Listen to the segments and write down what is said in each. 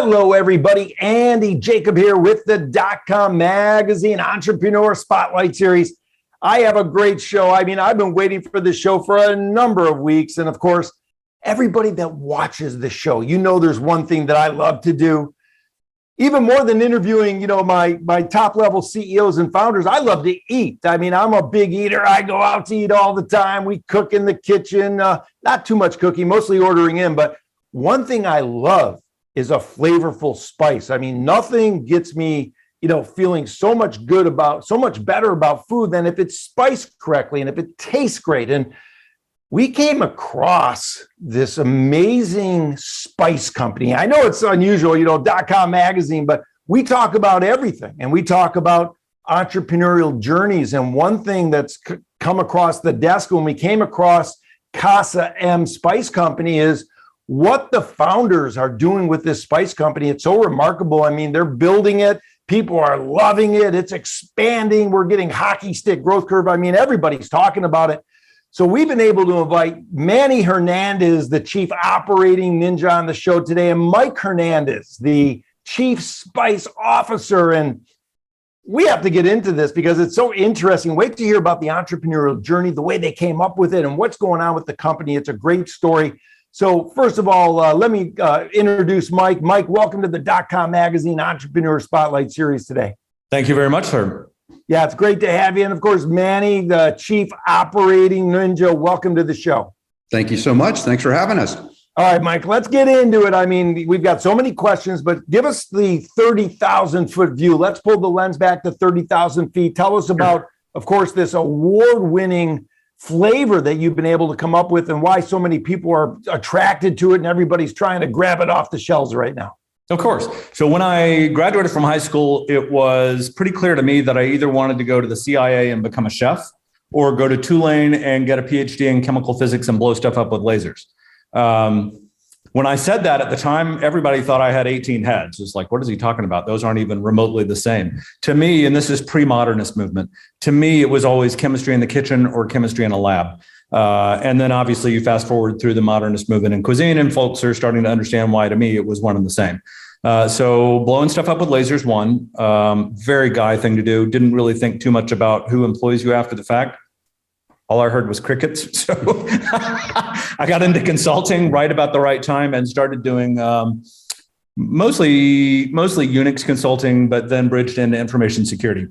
Hello, everybody. Andy Jacob here with the DotCom Magazine Entrepreneur Spotlight Series. I have a great show. I've been waiting for this show for a number of weeks. And of course, everybody that watches the show, there's one thing that I love to do. Even more than interviewing, my top level CEOs and founders, I love to eat. I'm a big eater. I go out to eat all the time. We cook in the kitchen, not too much cooking, mostly ordering in. But one thing I love is a flavorful spice. Nothing gets me, feeling so much better about food than if it's spiced correctly and if it tastes great. And we came across this amazing spice company. I know it's unusual, .com magazine, but we talk about everything and we talk about entrepreneurial journeys. And one thing that's come across the desk when we came across Casa M Spice Company is what the founders are doing with this spice company. It's so remarkable. They're building it. People are loving it. It's expanding. We're getting hockey stick growth curve. Everybody's talking about it. So we've been able to invite Manny Hernandez, the chief operating ninja, on the show today, and Mike Hernandez, the chief spice officer. And we have to get into this because it's so interesting. Wait to hear about the entrepreneurial journey, the way they came up with it, and what's going on with the company. It's a great story. So first of all, let me introduce Mike. Mike, welcome to the .com Magazine Entrepreneur Spotlight Series today. Thank you very much, sir. Yeah, it's great to have you. And of course, Manny, the Chief Operating Ninja, welcome to the show. Thank you so much. Thanks for having us. All right, Mike, let's get into it. We've got so many questions, but give us the 30,000 foot view. Let's pull the lens back to 30,000 feet. Tell us about, of course, this award-winning flavor that you've been able to come up with and why so many people are attracted to it and everybody's trying to grab it off the shelves right now. Of course. So when I graduated from high school, it was pretty clear to me that I either wanted to go to the CIA and become a chef or go to Tulane and get a PhD in chemical physics and blow stuff up with lasers. When I said that at the time, everybody thought I had 18 heads. It's like, what is he talking about? Those aren't even remotely the same. To me, and this is pre-modernist movement, to me, it was always chemistry in the kitchen or chemistry in a lab. And then obviously you fast forward through the modernist movement in cuisine and folks are starting to understand why to me it was one and the same. So blowing stuff up with lasers, one, very guy thing to do. Didn't really think too much about who employs you after the fact. All I heard was crickets. So I got into consulting right about the right time and started doing mostly Unix consulting, but then bridged into information security.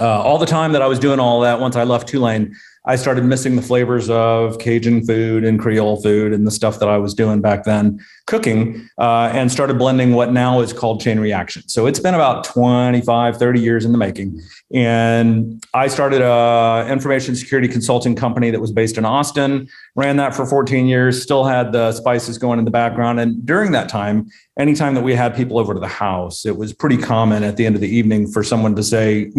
All the time that I was doing all that, once I left Tulane, I started missing the flavors of Cajun food and Creole food and the stuff that I was doing back then, cooking, and started blending what now is called chain reaction. So it's been about 25, 30 years in the making. And I started an information security consulting company that was based in Austin, ran that for 14 years, still had the spices going in the background. And during that time, anytime that we had people over to the house, it was pretty common at the end of the evening for someone to say,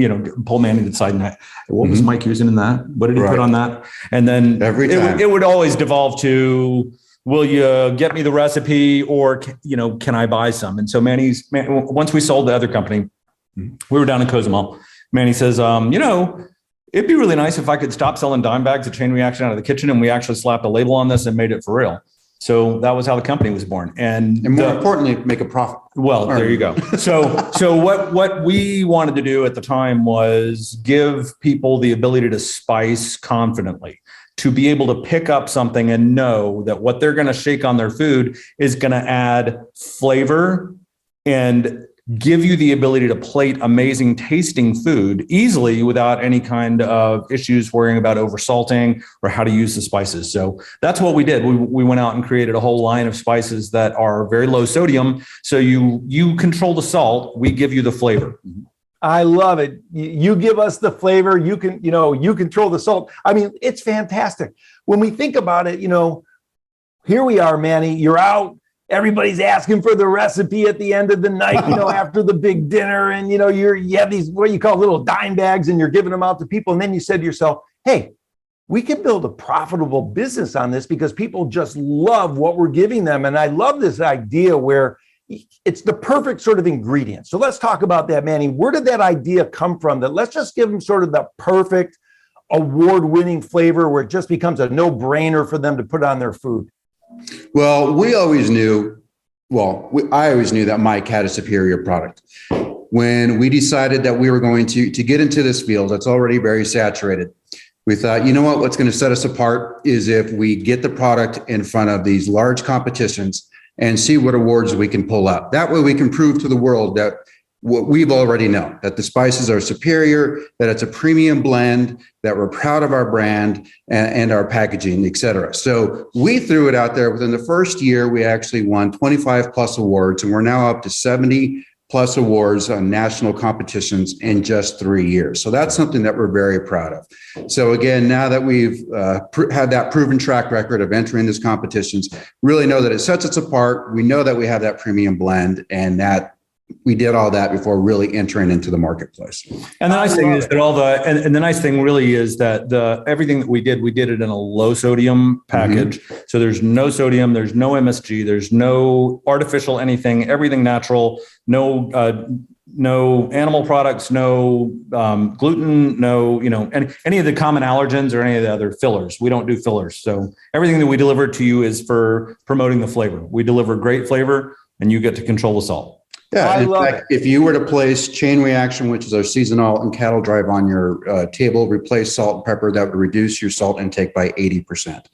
pull Manny to the side and what was Mike using in that? What did he put on that? And then it would always devolve to, will you get me the recipe or, can I buy some? And so once we sold the other company, we were down in Cozumel. Manny says, it'd be really nice if I could stop selling dime bags of chain reaction out of the kitchen and we actually slapped a label on this and made it for real. So that was how the company was born. And more importantly, make a profit. Well, there you go. So what we wanted to do at the time was give people the ability to spice confidently, to be able to pick up something and know that what they're going to shake on their food is going to add flavor and give you the ability to plate amazing tasting food easily without any kind of issues worrying about oversalting or how to use the spices. So that's what we did. We went out and created a whole line of spices that are very low sodium. So you control the salt, we give you the flavor. I love it. You give us the flavor, you control the salt. It's fantastic. When we think about it, here we are, Manny, you're out. Everybody's asking for the recipe at the end of the night, after the big dinner. And, you have these, what you call little dime bags and you're giving them out to people. And then you said to yourself, hey, we can build a profitable business on this because people just love what we're giving them. And I love this idea where it's the perfect sort of ingredient. So let's talk about that, Manny. Where did that idea come from? That let's just give them sort of the perfect award-winning flavor where it just becomes a no-brainer for them to put on their food. Well, we always knew I always knew that Mike had a superior product. When we decided that we were going to get into this field that's already very saturated, we thought, you know what, what's going to set us apart is if we get the product in front of these large competitions and see what awards we can pull out. That way we can prove to the world that what we've already known, that the spices are superior, that it's a premium blend, that we're proud of our brand and our packaging, et cetera. So we threw it out there. Within the first year, we actually won 25 plus awards, and we're now up to 70 plus awards on national competitions in just 3 years. So that's something that we're very proud of. So again, now that we've had that proven track record of entering these competitions, really know that it sets us apart. We know that we have that premium blend, and that we did all that before really entering into the marketplace. And the nice thing is that and the nice thing really is that everything that we did it in a low sodium package. Mm-hmm. So there's no sodium, there's no MSG, there's no artificial anything, everything natural, no animal products, no gluten, no, any of the common allergens or any of the other fillers. We don't do fillers. So everything that we deliver to you is for promoting the flavor. We deliver great flavor, and you get to control the salt. Yeah, in fact, if you were to place Chain Reaction, which is our seasonal and cattle drive on your table, replace salt and pepper, that would reduce your salt intake by 80%.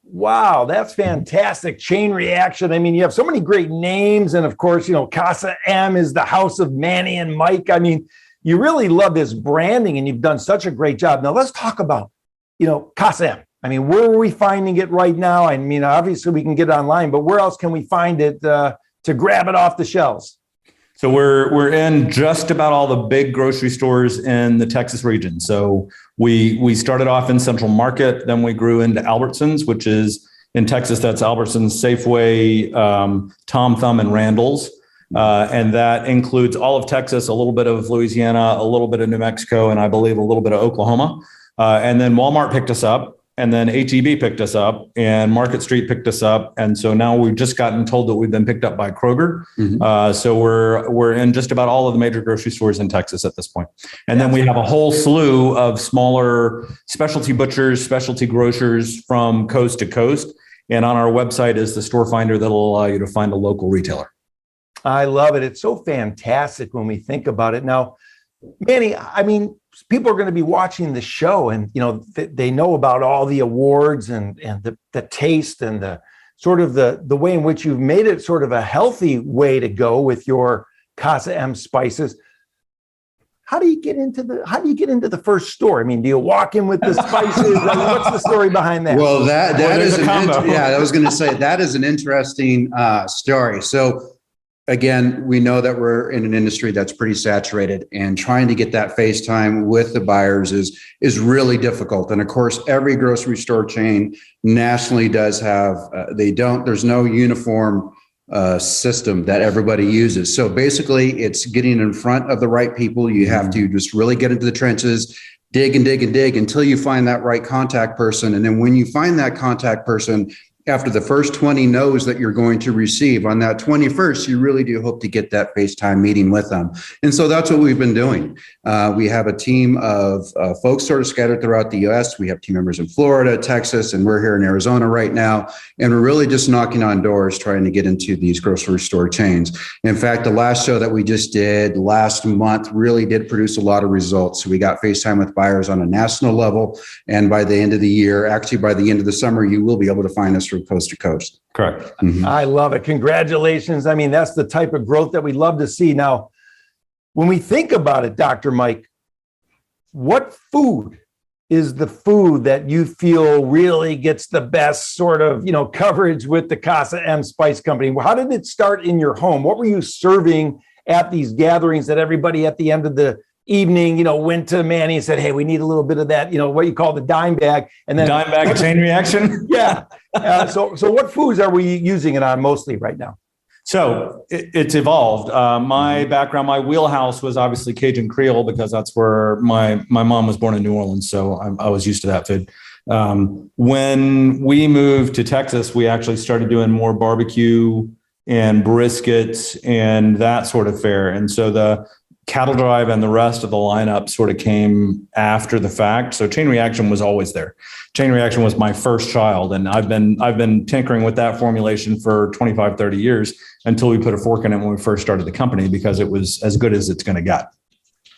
Wow, that's fantastic. Chain Reaction. I mean, you have so many great names. And of course, Casa M is the house of Manny and Mike. I mean, you really love this branding, and you've done such a great job. Now let's talk about, Casa M. I mean, where are we finding it right now? I mean, obviously we can get it online, but where else can we find it to grab it off the shelves? So we're in just about all the big grocery stores in the Texas region. So we started off in Central Market, then we grew into Albertsons, which is in Texas. That's Albertsons, Safeway, Tom Thumb, and Randall's, and that includes all of Texas, a little bit of Louisiana, a little bit of New Mexico, and I believe a little bit of Oklahoma. And then Walmart picked us up. And then H-E-B picked us up, and Market Street picked us up. And so now we've just gotten told that we've been picked up by Kroger. Mm-hmm. So we're in just about all of the major grocery stores in Texas at this point. And then we have a whole slew of smaller specialty butchers, specialty grocers from coast to coast. And on our website is the store finder that'll allow you to find a local retailer. I love it. It's so fantastic when we think about it. Now, Manny, I mean, people are going to be watching the show, and they know about all the awards and the taste and the sort of the way in which you've made it sort of a healthy way to go with your Casa M spices. How do you get into the first store? I mean, do you walk in with the spices? What's the story behind that? Well, that is a combo. I was going to say that is an interesting story. So again, we know that we're in an industry that's pretty saturated, and trying to get that face time with the buyers is really difficult. And of course, every grocery store chain nationally does have, there's no uniform system that everybody uses. So basically it's getting in front of the right people. You have to just really get into the trenches, dig and dig and dig until you find that right contact person. And then when you find that contact person, after the first 20 no's that you're going to receive, on that 21st, you really do hope to get that FaceTime meeting with them. And so that's what we've been doing. We have a team of folks sort of scattered throughout the U.S. We have team members in Florida, Texas, and we're here in Arizona right now. And we're really just knocking on doors, trying to get into these grocery store chains. In fact, the last show that we just did last month really did produce a lot of results. So we got FaceTime with buyers on a national level. And by the end of the year, actually by the end of the summer, you will be able to find us from coast to coast. Correct. Mm-hmm. I love it. Congratulations. I mean, that's the type of growth that we love to see. Now, when we think about it, Dr. Mike, what food is the food that you feel really gets the best sort of, coverage with the Casa M Spice Company? How did it start in your home? What were you serving at these gatherings that everybody at the end of the evening, went to Manny and said, hey, we need a little bit of that, what you call the dime bag. And then dime bag chain reaction. Yeah. So what foods are we using it on mostly right now? So it's evolved. My background, my wheelhouse was obviously Cajun Creole, because that's where my mom was born in New Orleans. So I was used to that food. When we moved to Texas, we actually started doing more barbecue and briskets and that sort of fare. And so Cattle Drive and the rest of the lineup sort of came after the fact. So Chain Reaction was always there. Chain Reaction was my first child, and I've been tinkering with that formulation for 25, 30 years until we put a fork in it when we first started the company, because it was as good as it's going to get.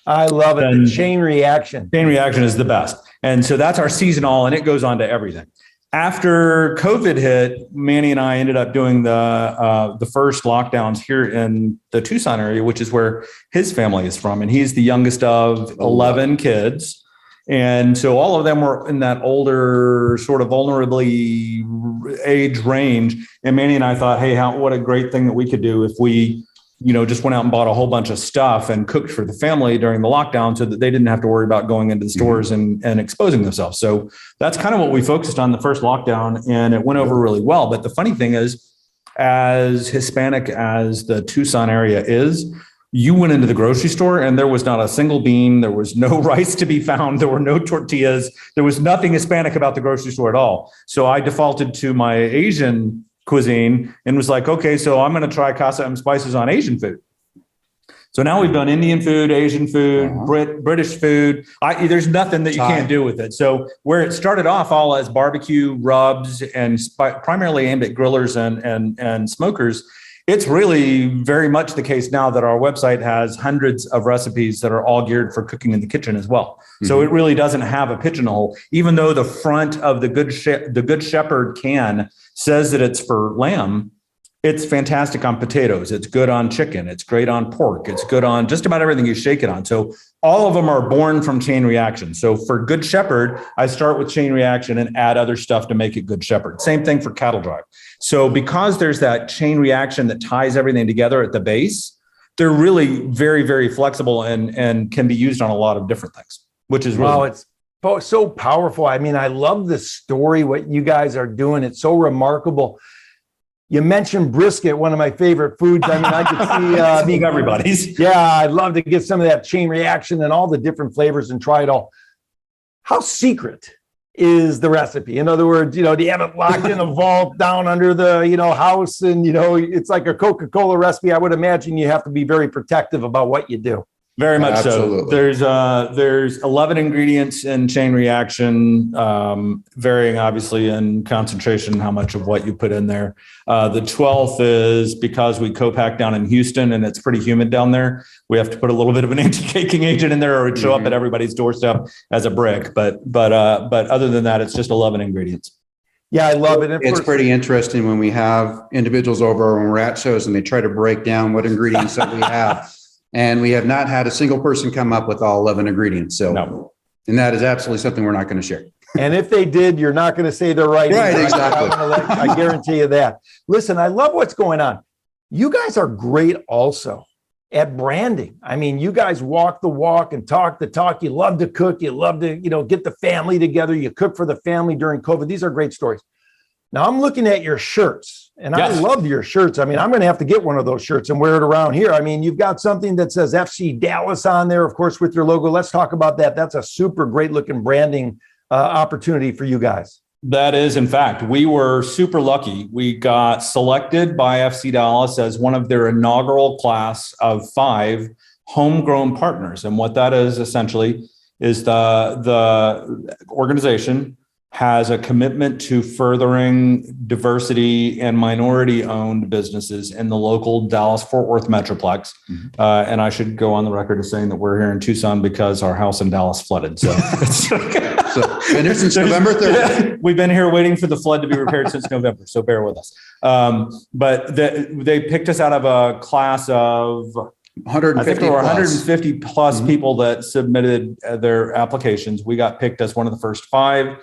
I love it. The Chain Reaction. Chain Reaction is the best. And so that's our seasonal, and it goes on to everything. After COVID hit, Manny and I ended up doing the first lockdowns here in the Tucson area, which is where his family is from. And he's the youngest of 11 kids. And so all of them were in that older, sort of vulnerably age range. And Manny and I thought, hey, what a great thing that we could do if we, just went out and bought a whole bunch of stuff and cooked for the family during the lockdown so that they didn't have to worry about going into the stores and exposing themselves. So that's kind of what we focused on the first lockdown, and it went over really well. But the funny thing is, as Hispanic as the Tucson area is, you went into the grocery store and there was not a single bean. There was no rice to be found. There were no tortillas. There was nothing Hispanic about the grocery store at all. So I defaulted to my Asian cuisine and was like, okay, so I'm going to try Casa M Spices on Asian food. So now we've done Indian food, Asian food, British food. There's nothing that you can't do with it. So where it started off all as barbecue rubs and primarily aimed at grillers and smokers, it's really very much the case now that our website has hundreds of recipes that are all geared for cooking in the kitchen as well. Mm-hmm. So it really doesn't have a pigeonhole, even though the front of the Good Shepherd can says that it's for lamb. It's fantastic on potatoes. It's good on chicken. It's great on pork. It's good on just about everything you shake it on. So all of them are born from Chain Reaction. So for Good Shepherd, I start with Chain Reaction and add other stuff to make it Good Shepherd. Same thing for Cattle Drive. So because there's that chain reaction that ties everything together at the base, they're really very, very flexible and can be used on a lot of different things, which is really it's so powerful. I mean, I love the story, what you guys are doing. It's so remarkable. You mentioned brisket, one of my favorite foods. I mean, I could see everybody's. Yeah, I'd love to get some of that Chain Reaction and all the different flavors and try it all. How secret is the recipe? In other words, do you have it locked in a vault down under the, house, and, it's like a Coca-Cola recipe? I would imagine you have to be very protective about what you do. Very much Absolutely. So. There's 11 ingredients in Chain Reaction, varying obviously in concentration, how much of what you put in there. The 12th is because we co-pack down in Houston and it's pretty humid down there. We have to put a little bit of an anti-caking agent in there, or it'd show up at everybody's doorstep as a brick. But other than that, it's just 11 ingredients. Yeah, I love it. It's pretty interesting when we have individuals over when we're at shows and they try to break down what ingredients that we have. And we have not had a single person come up with all 11 ingredients. So, no. And that is absolutely something we're not going to share. And if they did, you're not going to say they're right. Right, exactly. I guarantee you that. Listen, I love what's going on. You guys are great also at branding. I mean, you guys walk the walk and talk the talk. You love to cook. You love to, get the family together. You cook for the family during COVID. These are great stories. Now I'm looking at your shirts, and yes. I love your shirts. I mean, I'm going to have to get one of those shirts and wear it around here. I mean, you've got something that says FC Dallas on there, of course, with your logo. Let's talk about that. That's a super great looking branding opportunity for you guys. That is, in fact, we were super lucky. We got selected by FC Dallas as one of their inaugural class of 5 homegrown partners. And what that is essentially is the organization has a commitment to furthering diversity and minority-owned businesses in the local Dallas-Fort Worth Metroplex. Mm-hmm. And I should go on the record as saying that we're here in Tucson because our house in Dallas flooded. So, been here since November 3rd. We've been here waiting for the flood to be repaired since November, so bear with us. But they picked us out of a class of 150 I think there were 150 plus mm-hmm. people that submitted their applications. We got picked as one of the first 5.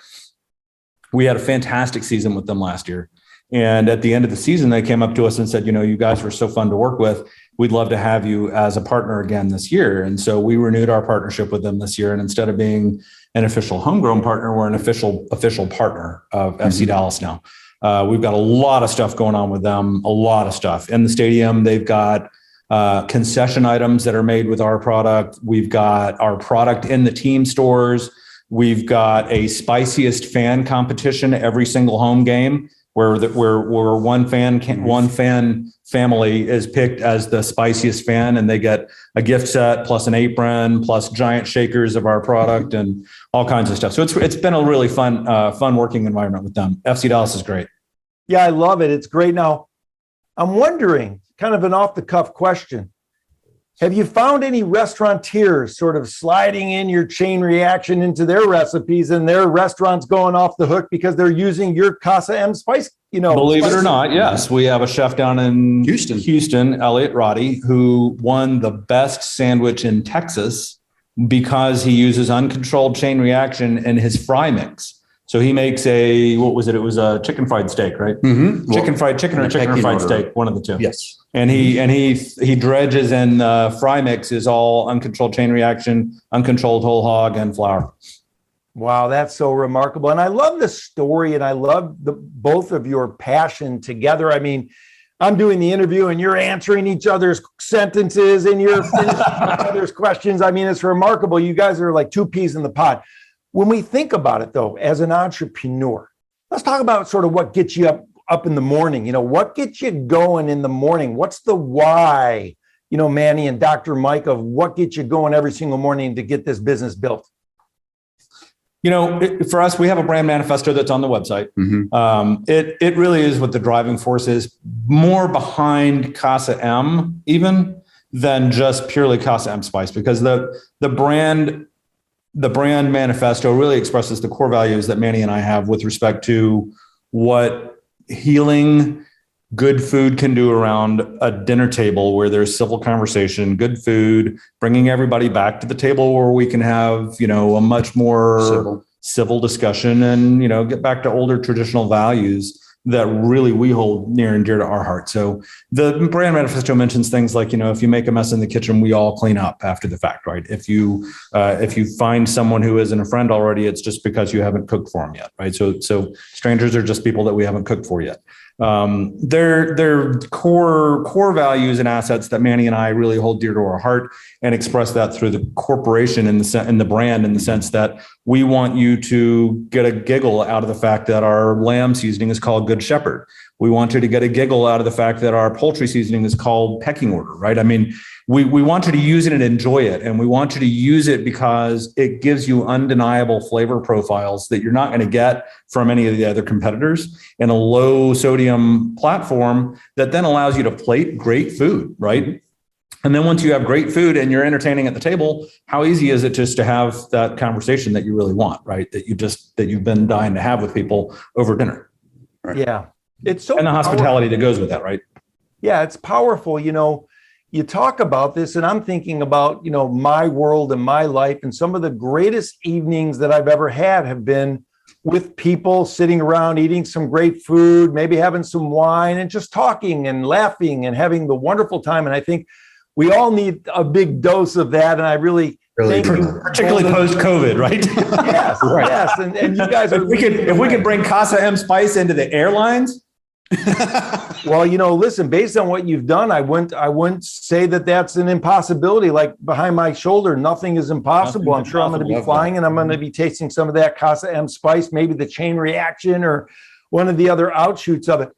We had a fantastic season with them last year. And at the end of the season, they came up to us and said, you guys were so fun to work with. We'd love to have you as a partner again this year. And so we renewed our partnership with them this year. And instead of being an official homegrown partner, we're an official partner of FC Dallas now. We've got a lot of stuff going on with them, a lot of stuff. In the stadium, they've got concession items that are made with our product. We've got our product in the team stores. We've got a spiciest fan competition every single home game where one fan family is picked as the spiciest fan, and they get a gift set plus an apron plus giant shakers of our product and all kinds of stuff. So it's been a really fun working environment with them. FC Dallas is great. Yeah, I love it. It's great. Now, I'm wondering, kind of an off the cuff question. Have you found any restaurateurs sort of sliding in your chain reaction into their recipes and their restaurants going off the hook because they're using your Casa M spice? Believe it or not, yes. We have a chef down in Houston, Elliot Roddy, who won the best sandwich in Texas because he uses uncontrolled chain reaction in his fry mix. So he makes what was it? It was a chicken fried steak, right? Mm-hmm. Chicken fried steak, one of the two. Yes. And he dredges in the fry mix is all uncontrolled chain reaction, uncontrolled whole hog, and flour. Wow, that's so remarkable. And I love the story, and I love both of your passion together. I mean, I'm doing the interview and you're answering each other's sentences and you're finishing each other's questions. I mean, it's remarkable. You guys are like two peas in the pod. When we think about it, though, as an entrepreneur, let's talk about sort of what gets you up in the morning. What gets you going in the morning? What's the why, Manny and Dr. Mike, of what gets you going every single morning to get this business built? For us, we have a brand manifesto that's on the website. Mm-hmm. It really is what the driving force is, more behind Casa M even than just purely Casa M Spice, because the brand manifesto really expresses the core values that Manny and I have with respect to what healing good food can do around a dinner table where there's civil conversation, good food, bringing everybody back to the table where we can have, a much more civil discussion and, get back to older traditional values that really we hold near and dear to our heart. So the brand manifesto mentions things like, if you make a mess in the kitchen, we all clean up after the fact, right? If you find someone who isn't a friend already, it's just because you haven't cooked for them yet, right? So strangers are just people that we haven't cooked for yet. They're core values and assets that Manny and I really hold dear to our heart, and express that through the corporation and the brand, in the sense that we want you to get a giggle out of the fact that our lamb seasoning is called Good Shepherd. We want you to get a giggle out of the fact that our poultry seasoning is called Pecking Order, right? I mean, we want you to use it and enjoy it. And we want you to use it because it gives you undeniable flavor profiles that you're not going to get from any of the other competitors, in a low sodium platform that then allows you to plate great food, right? And then once you have great food and you're entertaining at the table, how easy is it just to have that conversation that you really want, right? That you've been dying to have with people over dinner. Right. Yeah. It's so, and the hospitality that goes with that, right? Yeah, it's powerful. You talk about this and I'm thinking about, my world and my life, and some of the greatest evenings that I've ever had have been with people sitting around, eating some great food, maybe having some wine and just talking and laughing and having the wonderful time. And I think we all need a big dose of that. And I really thank you. Particularly post-COVID, right? Yes, right. Yes. And you guys are. If we could bring Casa M Spice into the airlines. Well, listen, based on what you've done, I wouldn't say that that's an impossibility. Like behind my shoulder, nothing is impossible. I'm sure I'm going to be flying and I'm going to be tasting some of that Casa M Spice, maybe the chain reaction or one of the other outshoots of it.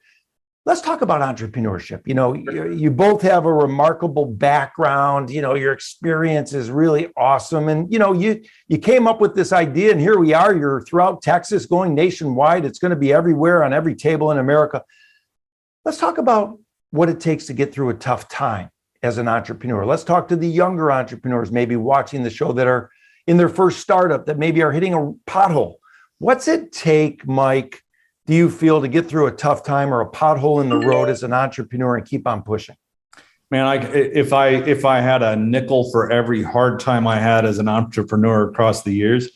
Let's talk about entrepreneurship. You both have a remarkable background. Your experience is really awesome. And, you came up with this idea, and here we are. You're throughout Texas, going nationwide. It's going to be everywhere on every table in America. Let's talk about what it takes to get through a tough time as an entrepreneur. Let's talk to the younger entrepreneurs, maybe watching the show, that are in their first startup, that maybe are hitting a pothole. What's it take, Mike, do you feel, to get through a tough time or a pothole in the road as an entrepreneur and keep on pushing? Man, if I had a nickel for every hard time I had as an entrepreneur across the years,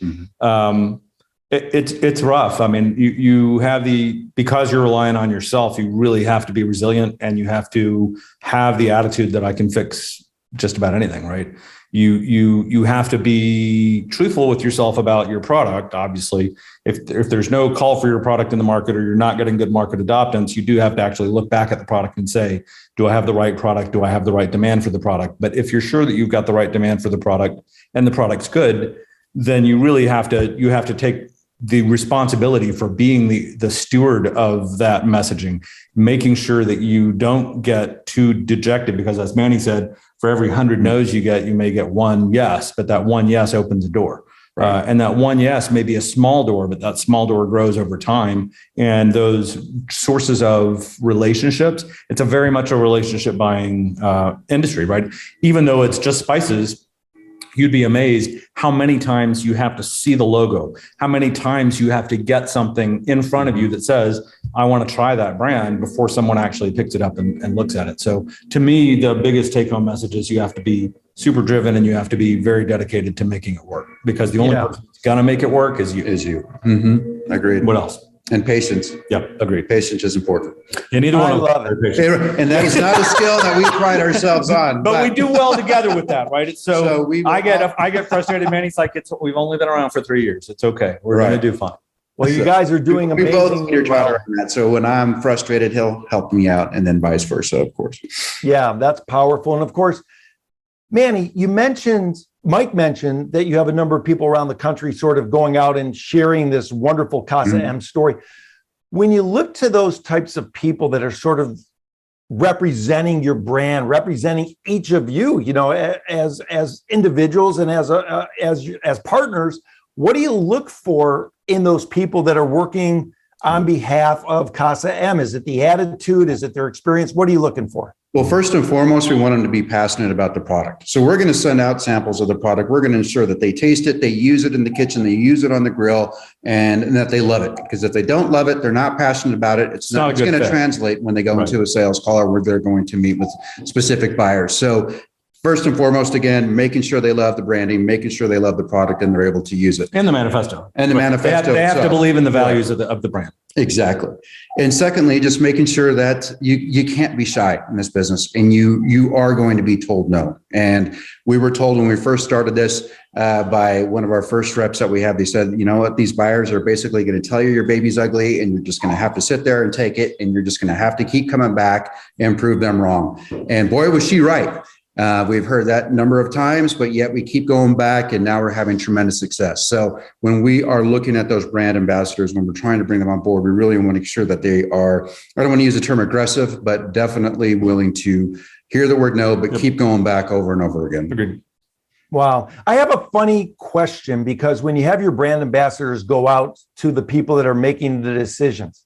it's rough. I mean, you have because you're relying on yourself, you really have to be resilient, and you have to have the attitude that I can fix just about anything, right? You have to be truthful with yourself about your product. Obviously, if there's no call for your product in the market, or you're not getting good market adoptance, you do have to actually look back at the product and say, do I have the right product? Do I have the right demand for the product? But if you're sure that you've got the right demand for the product and the product's good, then you really have to take the responsibility for being the steward of that messaging, making sure that you don't get too dejected, because as Manny said, for every 100 no's you get, you may get one yes, but that one yes opens a door. Right. And that one yes may be a small door, but that small door grows over time. And those sources of relationships, it's a very much a relationship buying industry, right? Even though it's just spices, you'd be amazed how many times you have to see the logo, how many times you have to get something in front of you that says, I want to try that brand before someone actually picks it up and looks at it. So to me, the biggest take home message is you have to be super driven and you have to be very dedicated to making it work, because the only person who's going to make it work is you. Mm-hmm. Agreed. What else? And patience. Yep, agreed. Patience is important. Yeah, neither one I of love it. And that is not a skill that we pride ourselves on. But we do well together with that, right? So I get frustrated. Manny's like, we've only been around for 3 years. It's okay. We're going to do fine. Well, you guys are doing amazing. We both need each other on that. So when I'm frustrated, he'll help me out, and then vice versa, of course. Yeah, that's powerful. And of course, Manny, Mike mentioned that you have a number of people around the country sort of going out and sharing this wonderful Casa M story. When you look to those types of people that are sort of representing your brand, representing each of you, as individuals and as partners, what do you look for in those people that are working on behalf of Casa M? Is it the attitude? Is it their experience? What are you looking for? Well, first and foremost, we want them to be passionate about the product. So we're going to send out samples of the product. We're going to ensure that they taste it, they use it in the kitchen, they use it on the grill, and that they love it. Because if they don't love it, they're not passionate about it. It's going to translate when they go into a sales call or where they're going to meet with specific buyers. So first and foremost, again, making sure they love the branding, making sure they love the product, and they're able to use it. And the manifesto. And the manifesto. They have to believe in the values of the brand. Exactly. And secondly, just making sure that you can't be shy in this business, and you are going to be told no. And we were told when we first started this by one of our first reps that we have, they said, you know what, these buyers are basically going to tell you your baby's ugly, and you're just going to have to sit there and take it, and you're just going to have to keep coming back and prove them wrong. And boy, was she right. We've heard that a number of times, but yet we keep going back, and now we're having tremendous success. So when we are looking at those brand ambassadors, when we're trying to bring them on board, we really want to make sure that they are, I don't want to use the term aggressive, but definitely willing to hear the word no, but keep going back over and over again. Agreed. Wow. I have a funny question, because when you have your brand ambassadors go out to the people that are making the decisions,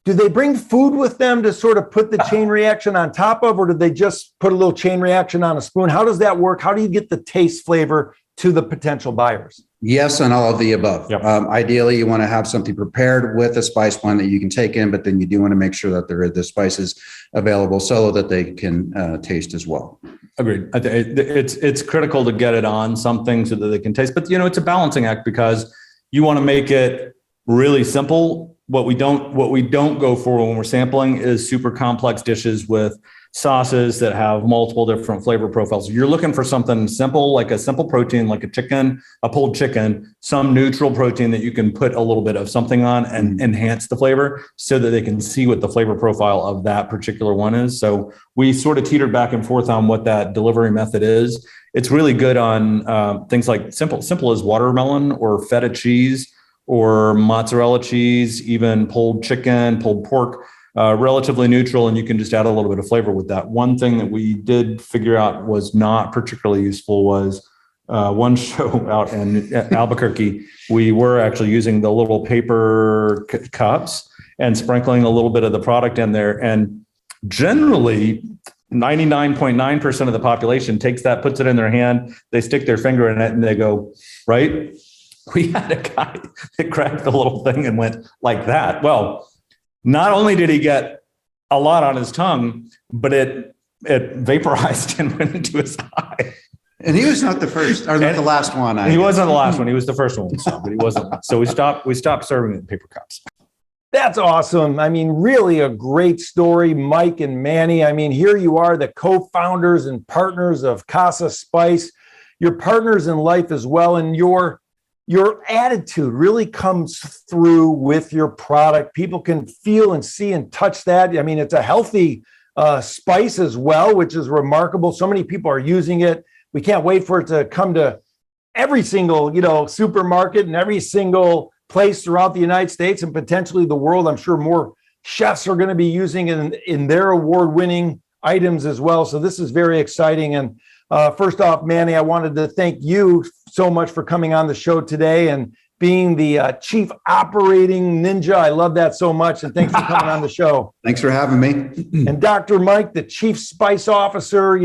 do they bring food with them to sort of put the chain reaction on top of, or do they just put a little chain reaction on a spoon? How does that work? How do you get the taste flavor to the potential buyers? Yes, on all of the above. Yep. Ideally, you want to have something prepared with a spice blend that you can take in, but then you do want to make sure that there are the spices available so that they can taste as well. Agreed. It's critical to get it on something so that they can taste, but it's a balancing act, because you want to make it really simple. What we don't go for when we're sampling is super complex dishes with sauces that have multiple different flavor profiles. You're looking for something simple, like a simple protein, like a chicken, a pulled chicken, some neutral protein that you can put a little bit of something on and enhance the flavor so that they can see what the flavor profile of that particular one is. So we sort of teetered back and forth on what that delivery method is. It's really good on things like simple as watermelon or feta cheese, or mozzarella cheese, even pulled chicken, pulled pork, relatively neutral, and you can just add a little bit of flavor with that. One thing that we did figure out was not particularly useful was one show out in Albuquerque. We were actually using the little paper cups and sprinkling a little bit of the product in there. And generally, 99.9% of the population takes that, puts it in their hand, they stick their finger in it, and they go, right? We had a guy that grabbed the little thing and went like that. Well, not only did he get a lot on his tongue, but it vaporized and went into his eye. And he was not the first, or not the last one. He wasn't the last one. He was the first one, but he wasn't. So we stopped serving it in paper cups. That's awesome. I mean, really a great story, Mike and Manny. I mean, here you are, the co-founders and partners of Casa Spice. You're partners in life as well, and your attitude really comes through with your product. People can feel and see and touch that. I mean, it's a healthy spice as well, which is remarkable. So many people are using it. We can't wait for it to come to every single, supermarket and every single place throughout the United States and potentially the world. I'm sure more chefs are going to be using it in their award-winning items as well. So this is very exciting. And first off, Manny, I wanted to thank you so much for coming on the show today and being the chief operating ninja. I love that so much. And thanks for coming on the show. Thanks for having me. And Dr. Mike, the chief spice officer,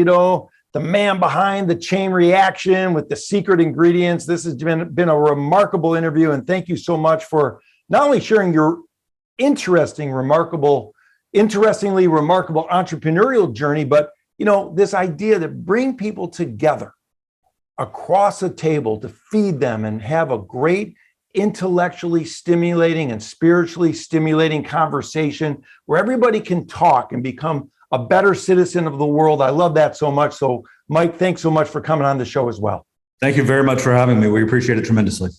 the man behind the chain reaction with the secret ingredients. This has been a remarkable interview. And thank you so much for not only sharing your interestingly remarkable entrepreneurial journey, but this idea to bring people together across a table to feed them and have a great intellectually stimulating and spiritually stimulating conversation where everybody can talk and become a better citizen of the world. I love that so much. So Mike, thanks so much for coming on the show as well. Thank you very much for having me. We appreciate it tremendously.